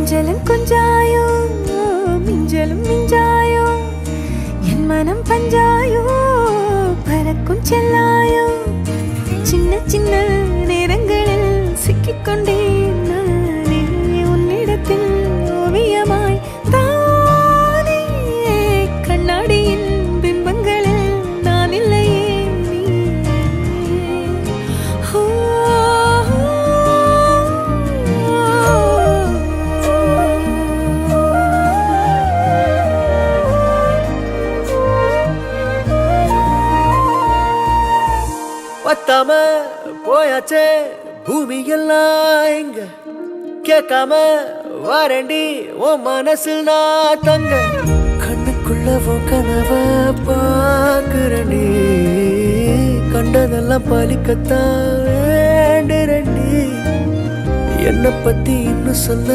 கொஞ்சலும் கொஞ்சாயோ மிஞ்சலும் மிஞ்சாயோ என் மனம் பஞ்சாயோ பறக்கும் செல்லாயோ சின்ன சின்ன நேரங்களில் சிக்கிக்கொண்டேன் நானே உன்னிடத்தில் ஓவியமாய் தானே கண்ணாடியின் பிம்பங்களில் நான் இல்லையே பத்தாம போயாச்சே பூமி எல்லாம் இங்க கேட்காம வாரண்டி உன் மனசில் நான் தங்க கண்ணுக்குள்ள உன் கனவ பாக்குறண்டி கண்டதெல்லாம் பலிக்கத்தான் வேண்டுறண்டி என்னை பத்தி இன்னும் சொல்ல